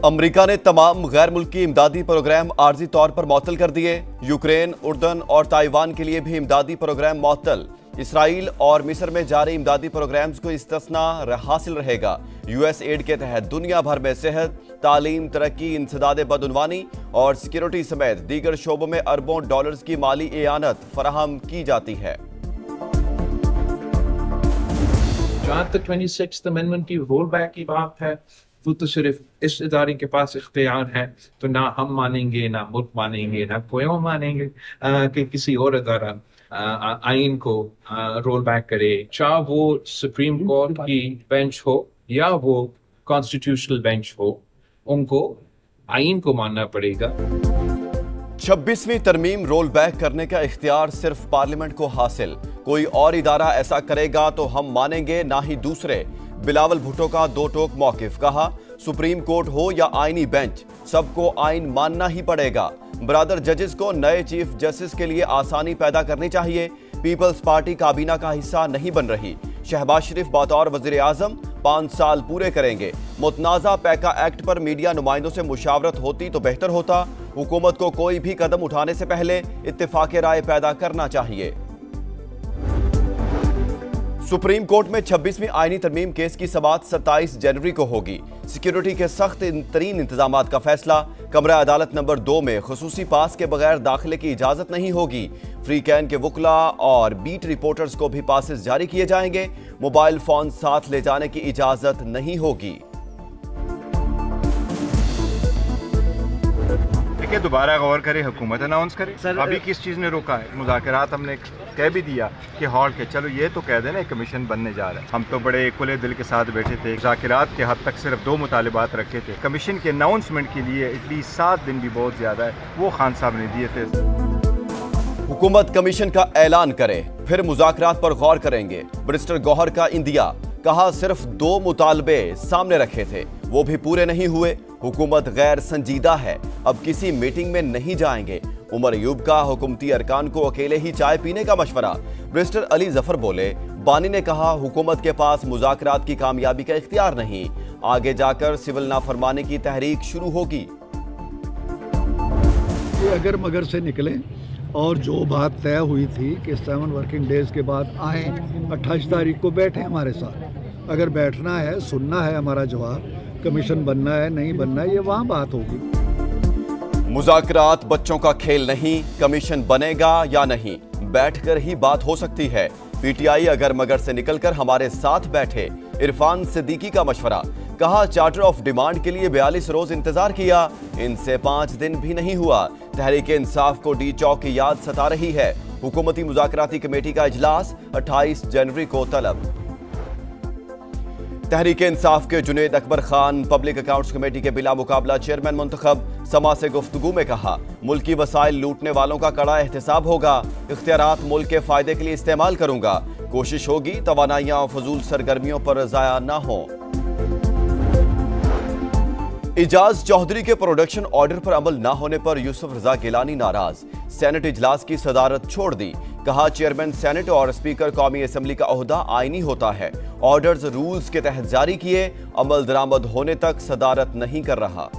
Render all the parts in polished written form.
America ने तमाम गैर मुल्की इमदादी प्रोग्राम आर्जी तौर पर मुअत्तल कर दिए। यूक्रेन, उर्दन और ताइवान के लिए भी इमदादी प्रोग्राम मुअत्तल। इसराइल और मिस्र में जारी इमदादी प्रोग्राम्स को इस्तिस्ना हासिल रहेगा। यूएस एड के तहत दुनिया भर में सेहत, तालीम, तरक्की, इंसदाद बदउनवानी और सिक्योरिटी समेत दीगर शोबों में अरबों डॉलर्स की माली एआनत फराहम की जाती है। जहाँ तक 26th अमेंडमेंट की रोल बैक की बात है, वो तो सिर्फ इस इदारे के पास इख्तियार है, तो ना हम मानेंगे, ना मुल्क मानेंगे, ना कोई और मानेंगे कि किसी और इदारा आइन को रोल बैक करे। चाहे वो सुप्रीम कोर्ट की बेंच हो या वो कॉन्स्टिट्यूशनल बेंच हो, उनको आइन को मानना पड़ेगा। 26वीं तरमीम रोल बैक करने का इख्तियार सिर्फ पार्लियामेंट को हासिल। कोई और इदारा ऐसा करेगा तो हम मानेंगे, ना ही दूसरे। बिलावल भुट्टो का दो टोक मौकिफ। कहा, सुप्रीम कोर्ट हो या आईनी बेंच, सबको आइन मानना ही पड़ेगा। ब्रादर जजेस को नए चीफ जस्टिस के लिए आसानी पैदा करनी चाहिए। पीपल्स पार्टी काबीना का हिस्सा नहीं बन रही। शहबाज शरीफ बतौर वजीर आजम 5 साल पूरे करेंगे। मुतनाज़ा पैका एक्ट पर मीडिया नुमाइंदों से मुशावरत होती तो बेहतर होता। हुकूमत को कोई भी कदम उठाने से पहले इत्तेफाक राय पैदा करना चाहिए। सुप्रीम कोर्ट में 26वीं आईनी तरमीम केस की समाअत 27 जनवरी को होगी। सिक्योरिटी के सख्त तरीन इंतजामात का फैसला। कमरा अदालत नंबर 2 में खुसूसी पास के बगैर दाखिले की इजाजत नहीं होगी। फ्री कैन के वुकला और बीट रिपोर्टर्स को भी पासेस जारी किए जाएंगे। मोबाइल फोन साथ ले जाने की इजाजत नहीं होगी। दोबारा गौर करे, हुकूमत अनाउंस करे। अभी किस चीज़ ने रोका है? मुज़ाकरात हमने कह भी दिया कि हॉल्ट के, चलो ये तो कह देना कमीशन बनने जा रहा है। हम तो बड़े खुले दिल के साथ बैठे थे। मुज़ाकरात के हद तक सिर्फ 2 मुतालिबात रखे थे। कमीशन के अनाउंसमेंट के लिए एटलीस्ट 7 दिन भी बहुत ज्यादा है, वो खान साहब ने दिए थे। हुकूमत कमीशन का ऐलान करे, फिर मुज़ाकरात पर गौर करेंगे। बैरिस्टर गौहर का इंदिया। कहा, सिर्फ 2 मुतालबे सामने रखे थे, वो भी पूरे नहीं हुए। हुकूमत गैर संजीदा है, अब किसी मीटिंग में नहीं जाएंगे। उमर अयूब का हुकूमती अरकान को अकेले ही चाय पीने का मशवरा। बैरिस्टर अली जफर बोले, बानी ने कहा, हुकूमत के पास मुज़ाकरात की कामयाबी का इख्तियार नहीं, आगे जाकर सिविल नाफरमानी की तहरीक शुरू होगी। अगर मगर से निकले और जो बात तय हुई थी कि 7 वर्किंग डेज के बाद आए, 28 तारीख को बैठे हमारे साथ। अगर बैठना है, सुनना है हमारा जवाब, कमीशन बनना है नहीं बनना है, ये वहाँ बात होगी। मुज़ाकरात बच्चों का खेल नहीं, कमीशन बनेगा या नहीं, बैठकर ही बात हो सकती है। पीटीआई अगर मगर से निकलकर हमारे साथ बैठे। इरफान सिद्दीकी का मशवरा। कहा, चार्टर ऑफ डिमांड के लिए 42 रोज इंतजार किया, इनसे 5 दिन भी नहीं हुआ। तहरीक इंसाफ को डी चौक की याद सता रही है। हुकूमती मुज़ाकराती कमेटी का इजलास 28 जनवरी को तलब। तहरीक इंसाफ के Junaid Akbar Khan public accounts committee के बिला मुकाबला चेयरमैन मुंतखब। समा से गुफ्तगू में कहा, मुल्की वसाइल लूटने वालों का कड़ा एहतसाब होगा। इख्तियारात मुल्क के फायदे के लिए इस्तेमाल करूंगा। कोशिश होगी तवानाइयां फजूल सरगर्मियों पर जाया ना हो। इजाज चौधरी के प्रोडक्शन ऑर्डर पर अमल न होने पर यूसुफ रजा गिलानी नाराज। सेनेट इजलास की सदारत छोड़ दी। कहा, चेयरमैन सेनेट और स्पीकर कौमी असेंबली का ओहदा आईनी होता है। ऑर्डर्स रूल्स के तहत जारी किए, अमल दरामद होने तक सदारत नहीं कर रहा।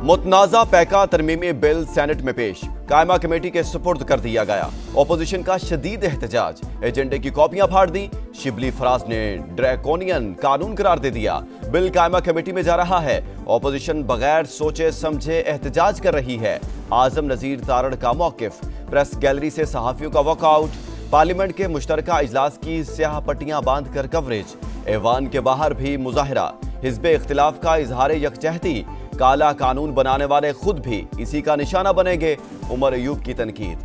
मुतनाज़ा पैका तरमीमी बिल सेनेट में पेश। कायमा कमेटी के सुपुर्द कर दिया गया। ओपोजिशन का शदीद एहतजाज। एजेंडे की कॉपियां फाड़ दी। शिबली फराज ने ड्रैकोनियन कानून करार दे दिया। बिल कायमा कमेटी में जा रहा है। ओपोजिशन बगैर सोचे समझे एहतजाज कर रही है। आजम नजीर तारड़ का मौकिफ। प्रेस गैलरी से सहाफियों का वॉकआउट। पार्लियामेंट के मुश्तरका इजलास की स्याह पट्टियां बांधकर कवरेज। ऐवान के बाहर भी मुजाहिरा। हिज़्बे इख्तिलाफ का इजहार यकजहती। काला कानून बनाने वाले खुद भी इसी का निशाना बनेंगे। उमर अयूब की तनकीद।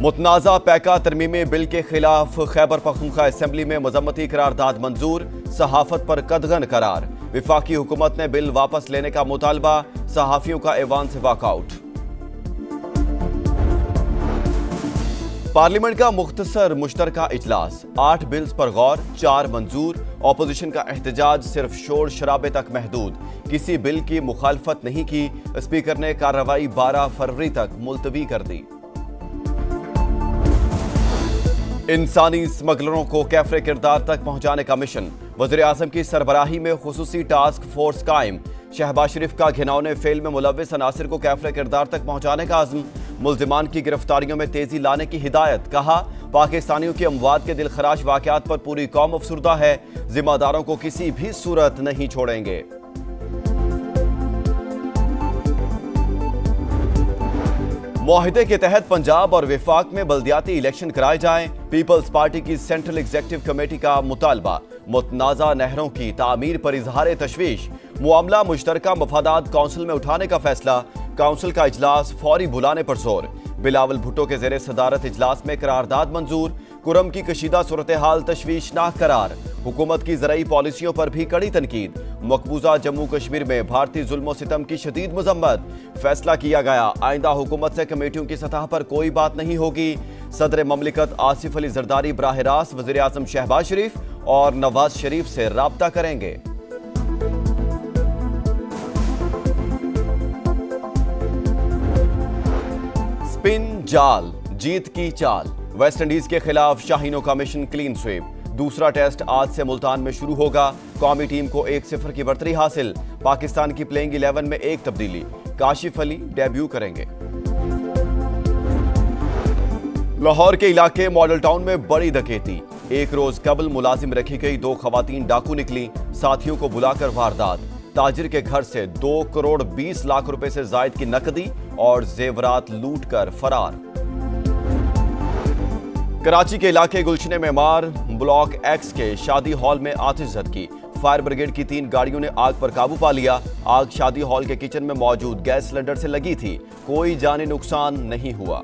मुतनाज़ा पैका तरमीमी बिल के खिलाफ खैबर पख्तूनख्वा असेंबली में मजम्मती करारदाद मंजूर। सहाफत पर कदगन करार। विफाकी हुकूमत ने बिल वापस लेने का मुतालबा। सहाफियों का ऐवान से वॉकआउट। पार्लियामेंट का मुख्तसर मुश्तरका इजलास। 8 बिल्स पर गौर, 4 मंजूर। ऑपोजिशन का एहतजाज सिर्फ शोर शराबे तक महदूद। किसी बिल की मुखालफत नहीं की। स्पीकर ने कार्रवाई 12 फरवरी तक मुलतवी कर दी। इंसानी स्मगलरों को कैफरे किरदार तक पहुंचाने का मिशन। वज़ीर-ए-आज़म की सरबराही में खुसूसी टास्क फोर्स कायम। शहबाज शरीफ का घिनौने फेल में मुलव्विस अनासिर को कैफरे किरदार तक पहुंचाने का आज़म। मुल्जिमान की गिरफ्तारियों में तेजी लाने की हिदायत। कहा, पाकिस्तानियों की अमवात के दिलखराश वाकयात पर पूरी कौम अफसुर्दा है। जिम्मेदारों को किसी भी सूरत नहीं छोड़ेंगे। मुआहिदे के तहत पंजाब और विफाक में बल्दियाती इलेक्शन कराए जाएं। पीपल्स पार्टी की सेंट्रल एग्जीक्यूटिव कमेटी का मुतालबा। मुतनाज़ा नहरों की तामीर पर इजहार तशवीश। मामला मुश्तरका मफादात काउंसिल में उठाने का फैसला। काउंसिल का इजलास फौरी बुलाने पर जोर। बिलावल भुट्टो के ज़ेरे सदारत इजलास में करारदाद मंजूर। कुरम की कशीदा सूरत हाल तशवीशनाक करार। हुकूमत की ज़राई पॉलिसियों पर भी कड़ी तनकीद। मकबूजा जम्मू कश्मीर में भारतीय जुल्म सितम की शदीद मजम्मत। फैसला किया गया, आइंदा हुकूमत से कमेटियों की सतह पर कोई बात नहीं होगी। सदर ममलिकत आसिफ अली जरदारी बराह रास्त वज़ीर-ए-आज़म शहबाज शरीफ और नवाज शरीफ से राब्ता करेंगे। स्पिन जाल, जीत की चाल। वेस्टइंडीज के खिलाफ शाहीनों का मिशन क्लीन स्वीप। दूसरा टेस्ट आज से मुल्तान में शुरू होगा। कौमी टीम को 1-0 की बढ़तरी हासिल। पाकिस्तान की प्लेइंग 11 में एक तब्दीली। काशिफ अली डेब्यू करेंगे। लाहौर के इलाके मॉडल टाउन में बड़ी डकैती। एक रोज कबल मुलाजिम रखी गई 2 खवातीन डाकू निकली। साथियों को बुलाकर वारदात। ताजिर के घर से 2 करोड़ 20 लाख रुपए से जायद की नकदी और जेवरात लूट कर फरार। कराची के इलाके गुलशने में मार। ब्लॉक एक्स के शादी हॉल में आतिशज़दगी। फायर ब्रिगेड की 3 गाड़ियों ने आग पर काबू पा लिया। आग शादी हॉल के किचन में मौजूद गैस सिलेंडर से लगी थी। कोई जानी नुकसान नहीं हुआ।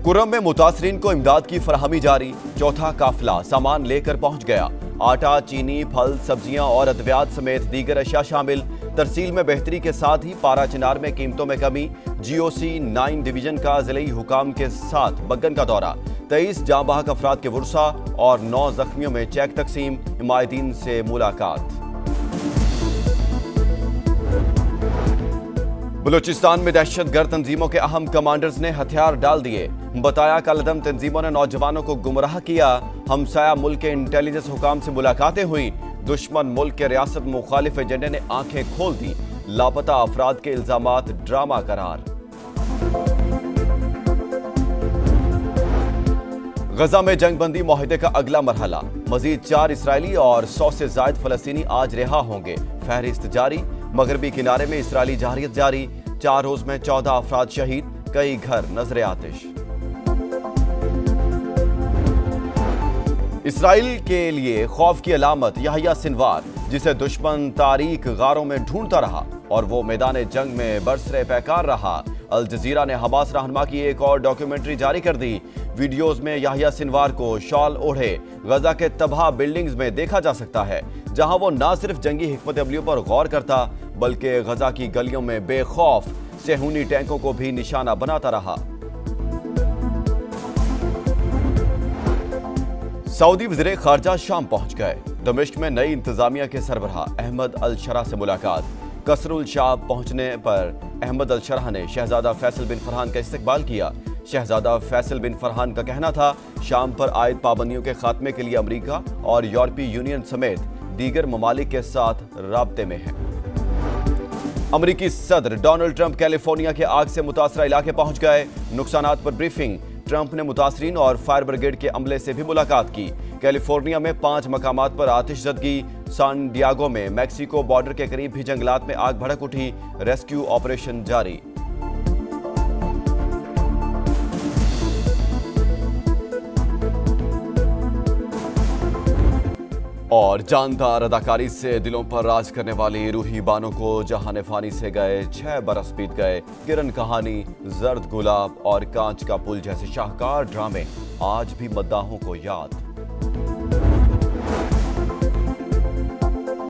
कुरम में मुतासरीन को इमदाद की फराहमी जारी। चौथा काफिला सामान लेकर पहुंच गया। आटा, चीनी, फल, सब्जियां और अद्वियात समेत दीगर अशिया शामिल। तरसील में बेहतरी के साथ ही पारा चिनार में कीमतों में कमी। GOC 9 डिवीजन का जिले हुकाम के साथ बग्गन का दौरा। 23 जाँ बहक अफराद के वर्सा और 9 जख्मियों में चेक तकसीम। हिमायतीन से मुलाकात। बलूचिस्तान में दहशतगर्द तंजीमों के अहम कमांडर्स ने हथियार डाल दिए। बताया, कलअदम तंजीमों ने नौजवानों को गुमराह किया। हमसाया मुल्क के इंटेलिजेंस हुकाम से मुलाकातें हुई। दुश्मन मुल्क के रियासत मुखालिफ एजेंडे ने आंखें खोल दी। लापता अफराद के इल्जामात ड्रामा करार। गजा में जंगबंदी मुआहिदे का अगला मरहला। मजीद 4 इसराइली और 100 से जायद फलस्तीनी आज रिहा होंगे। फहरिस्त जारी। मगरबी किनारे में इसराइली जारियत जारी। 4 रोज में 14 अफराद शहीद। कई घर नजरे आतिश। इसराइल के लिए खौफ की अलामत याहिया सिनवार, जिसे दुश्मन तारीख गारों में ढूंढता रहा और वो मैदान जंग में बरसरे पैकार रहा। अल जजीरा ने हमास रहनुमा की एक और डॉक्यूमेंट्री जारी कर दी। वीडियोज में याहिया सिनवार को शॉल ओढ़े गजा के तबाह बिल्डिंग्स में देखा जा सकता है, जहां वो न सिर्फ जंगी हिकमत अमलियों पर गौर करता बल्कि गजा की गलियों में बेखौफ सेहूनी टैंकों को भी निशाना बनाता रहा। सऊदी वज़ीर खारजा शाम पहुंच गए। दमिश्क में नई इंतजामिया के सरबराह अहमद अल शरा से मुलाकात। कसरुल शाह पहुंचने पर अहमद अल शरा ने शहजादा फैसल बिन फरहान का इस्तकबाल किया। शहजादा फैसल बिन फरहान का कहना था, शाम पर आयद पाबंदियों के खात्मे के लिए अमेरिका और यूरोपीय यूनियन समेत दीगर ममालिक के साथ राब्ते में है। अमेरिकी सदर डोनाल्ड ट्रंप कैलिफोर्निया के आग से मुतासरा इलाके पहुंच गए। नुकसानात पर ब्रीफिंग। ट्रंप ने मुतासरीन और फायर ब्रिगेड के अमले से भी मुलाकात की। कैलिफोर्निया में 5 मकामात पर आतिशज़दगी। सान डियागो में मैक्सिको बॉर्डर के करीब भी जंगलात में आग भड़क उठी। रेस्क्यू ऑपरेशन जारी। और जानदार अदाकारी से दिलों पर राज करने वाली रूही बानो को जहां फानी से गए 6 बरस बीत गए। किरण कहानी, जर्द गुलाब और कांच का पुल जैसे शाहकार ड्रामे आज भी मद्दाहों को याद।